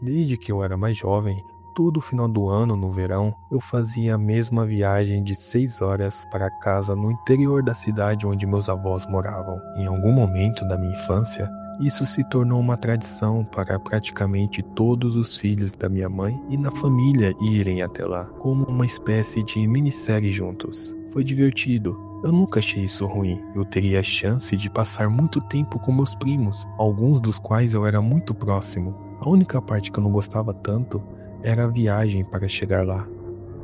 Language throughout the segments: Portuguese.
Desde que eu era mais jovem, todo final do ano, no verão, eu fazia a mesma viagem de 6 horas para casa no interior da cidade onde meus avós moravam. Em algum momento da minha infância, isso se tornou uma tradição para praticamente todos os filhos da minha mãe e na família irem até lá, como uma espécie de minissérie juntos. Foi divertido. Eu nunca achei isso ruim. Eu teria a chance de passar muito tempo com meus primos, alguns dos quais eu era muito próximo. A única parte que eu não gostava tanto era a viagem para chegar lá.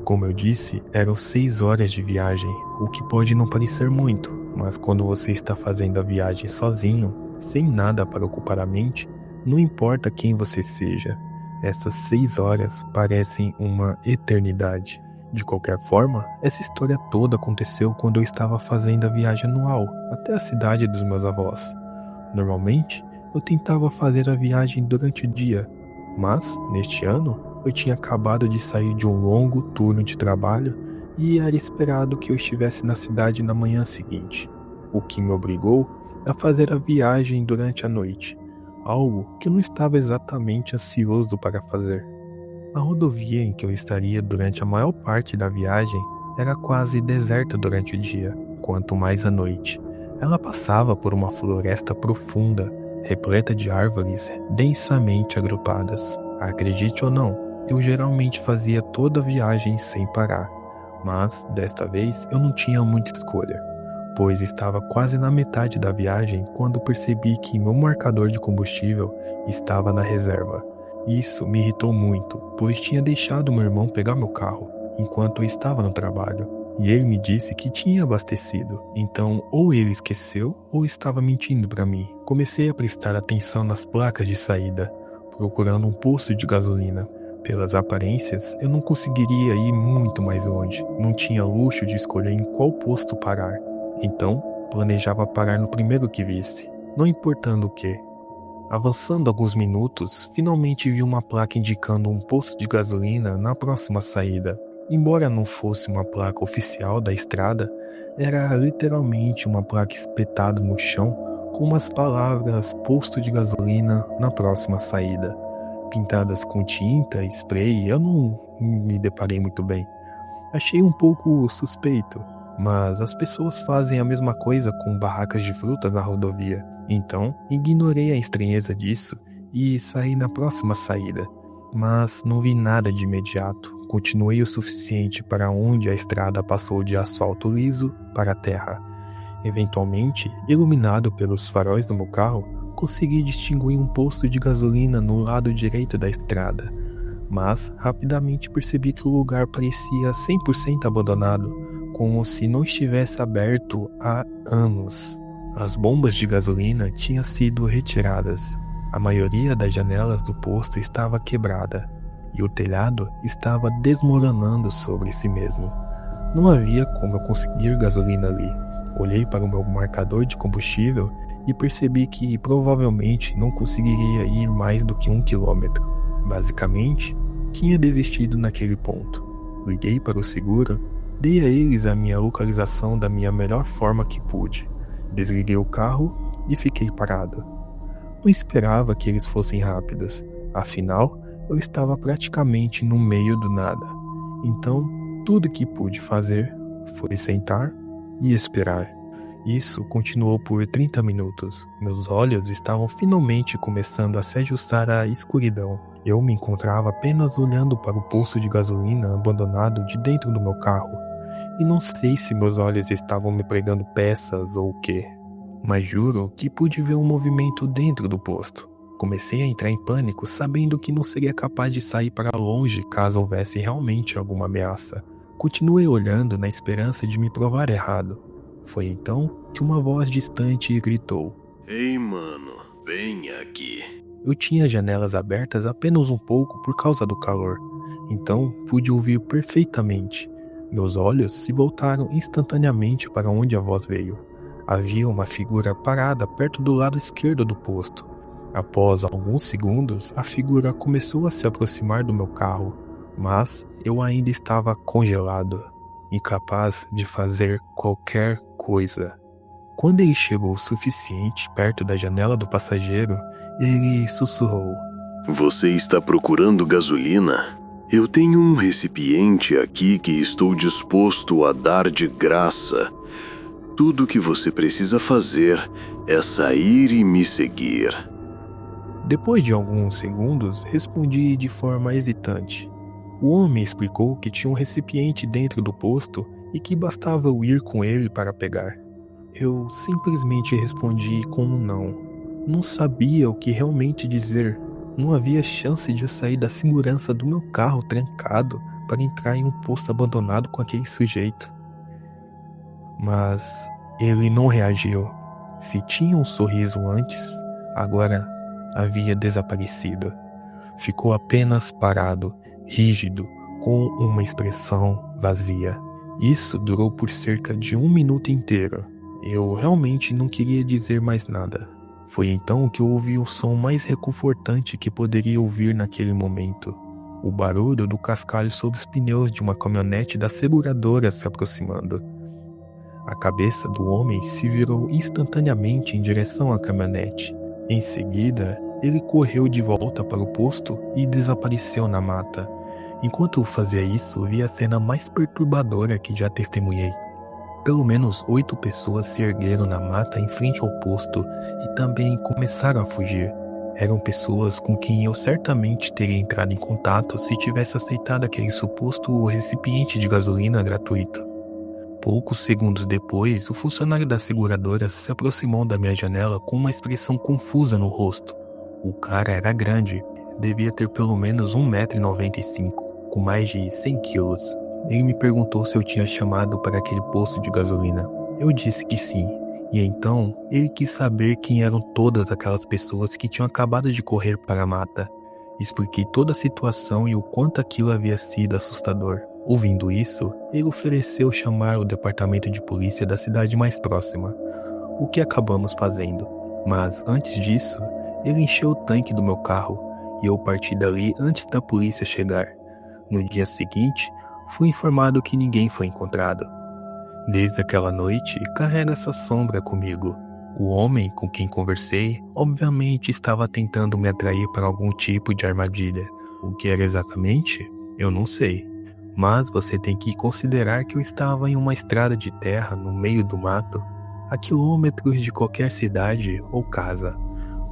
Como eu disse, eram 6 horas de viagem, o que pode não parecer muito, mas quando você está fazendo a viagem sozinho, sem nada para ocupar a mente, não importa quem você seja, essas 6 horas parecem uma eternidade. De qualquer forma, essa história toda aconteceu quando eu estava fazendo a viagem anual até a cidade dos meus avós. Normalmente, eu tentava fazer a viagem durante o dia, mas, neste ano, eu tinha acabado de sair de um longo turno de trabalho e era esperado que eu estivesse na cidade na manhã seguinte, o que me obrigou a fazer a viagem durante a noite, algo que eu não estava exatamente ansioso para fazer. A rodovia em que eu estaria durante a maior parte da viagem era quase deserta durante o dia, quanto mais à noite. Ela passava por uma floresta profunda, repleta de árvores densamente agrupadas. Acredite ou não, eu geralmente fazia toda a viagem sem parar, mas desta vez eu não tinha muita escolha, pois estava quase na metade da viagem quando percebi que meu marcador de combustível estava na reserva. Isso me irritou muito, pois tinha deixado meu irmão pegar meu carro enquanto eu estava no trabalho. E ele me disse que tinha abastecido, então ou ele esqueceu ou estava mentindo para mim. Comecei a prestar atenção nas placas de saída, procurando um posto de gasolina. Pelas aparências, eu não conseguiria ir muito mais longe, não tinha luxo de escolher em qual posto parar. Então, planejava parar no primeiro que visse, não importando o que. Avançando alguns minutos, finalmente vi uma placa indicando um posto de gasolina na próxima saída. Embora não fosse uma placa oficial da estrada, era literalmente uma placa espetada no chão com umas palavras "posto de gasolina na próxima saída", pintadas com tinta e spray. Eu não me deparei muito bem. Achei um pouco suspeito, mas as pessoas fazem a mesma coisa com barracas de frutas na rodovia. Então, ignorei a estranheza disso e saí na próxima saída, mas não vi nada de imediato. Continuei o suficiente para onde a estrada passou de asfalto liso para a terra. Eventualmente, iluminado pelos faróis do meu carro, consegui distinguir um posto de gasolina no lado direito da estrada, mas rapidamente percebi que o lugar parecia 100% abandonado, como se não estivesse aberto há anos. As bombas de gasolina tinham sido retiradas. A maioria das janelas do posto estava quebrada e o telhado estava desmoronando sobre si mesmo. Não havia como eu conseguir gasolina ali. Olhei para o meu marcador de combustível e percebi que provavelmente não conseguiria ir mais do que 1 quilômetro. Basicamente, tinha desistido naquele ponto. Liguei para o seguro, dei a eles a minha localização da minha melhor forma que pude. Desliguei o carro e fiquei parado. Não esperava que eles fossem rápidos, afinal, eu estava praticamente no meio do nada. Então, tudo que pude fazer foi sentar e esperar. Isso continuou por 30 minutos. Meus olhos estavam finalmente começando a se ajustar à escuridão. Eu me encontrava apenas olhando para o poço de gasolina abandonado de dentro do meu carro. E não sei se meus olhos estavam me pregando peças ou o quê, mas juro que pude ver um movimento dentro do posto. Comecei a entrar em pânico, sabendo que não seria capaz de sair para longe caso houvesse realmente alguma ameaça. Continuei olhando na esperança de me provar errado. Foi então que uma voz distante gritou: "Ei, mano, vem aqui." Eu tinha as janelas abertas apenas um pouco por causa do calor, então pude ouvir perfeitamente. Meus olhos se voltaram instantaneamente para onde a voz veio. Havia uma figura parada perto do lado esquerdo do posto. Após alguns segundos, a figura começou a se aproximar do meu carro, mas eu ainda estava congelado, incapaz de fazer qualquer coisa. Quando ele chegou o suficiente perto da janela do passageiro, ele sussurrou: Você está procurando gasolina? Eu tenho um recipiente aqui que estou disposto a dar de graça. Tudo o que você precisa fazer é sair e me seguir. Depois de alguns segundos, respondi de forma hesitante. O homem explicou que tinha um recipiente dentro do posto e que bastava eu ir com ele para pegar. Eu simplesmente respondi com um não. Não sabia o que realmente dizer. Não havia chance de eu sair da segurança do meu carro trancado para entrar em um posto abandonado com aquele sujeito. Mas ele não reagiu. Se tinha um sorriso antes, agora havia desaparecido. Ficou apenas parado, rígido, com uma expressão vazia. Isso durou por cerca de 1 minuto inteiro. Eu realmente não queria dizer mais nada. Foi então que eu ouvi o som mais reconfortante que poderia ouvir naquele momento. O barulho do cascalho sob os pneus de uma caminhonete da seguradora se aproximando. A cabeça do homem se virou instantaneamente em direção à caminhonete. Em seguida, ele correu de volta para o posto e desapareceu na mata. Enquanto fazia isso, vi a cena mais perturbadora que já testemunhei. Pelo menos 8 pessoas se ergueram na mata em frente ao posto e também começaram a fugir. Eram pessoas com quem eu certamente teria entrado em contato se tivesse aceitado aquele suposto recipiente de gasolina gratuito. Poucos segundos depois, o funcionário da seguradora se aproximou da minha janela com uma expressão confusa no rosto. O cara era grande, devia ter pelo menos 1,95 m, com mais de 100 quilos. Ele me perguntou se eu tinha chamado para aquele posto de gasolina. Eu disse que sim, e então ele quis saber quem eram todas aquelas pessoas que tinham acabado de correr para a mata. Expliquei toda a situação e o quanto aquilo havia sido assustador. Ouvindo isso, ele ofereceu chamar o departamento de polícia da cidade mais próxima, o que acabamos fazendo. Mas antes disso, ele encheu o tanque do meu carro e eu parti dali antes da polícia chegar. No dia seguinte, fui informado que ninguém foi encontrado. Desde aquela noite, carrego essa sombra comigo. O homem com quem conversei, obviamente estava tentando me atrair para algum tipo de armadilha. O que era exatamente? Eu não sei. Mas você tem que considerar que eu estava em uma estrada de terra no meio do mato, a quilômetros de qualquer cidade ou casa.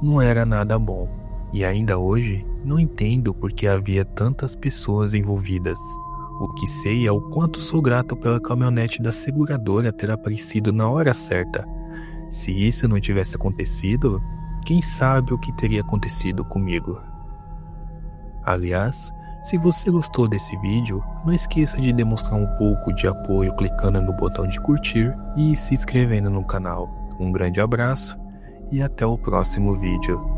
Não era nada bom. E ainda hoje, não entendo por que havia tantas pessoas envolvidas. O que sei é o quanto sou grato pela caminhonete da seguradora ter aparecido na hora certa. Se isso não tivesse acontecido, quem sabe o que teria acontecido comigo. Aliás, se você gostou desse vídeo, não esqueça de demonstrar um pouco de apoio clicando no botão de curtir e se inscrevendo no canal. Um grande abraço e até o próximo vídeo.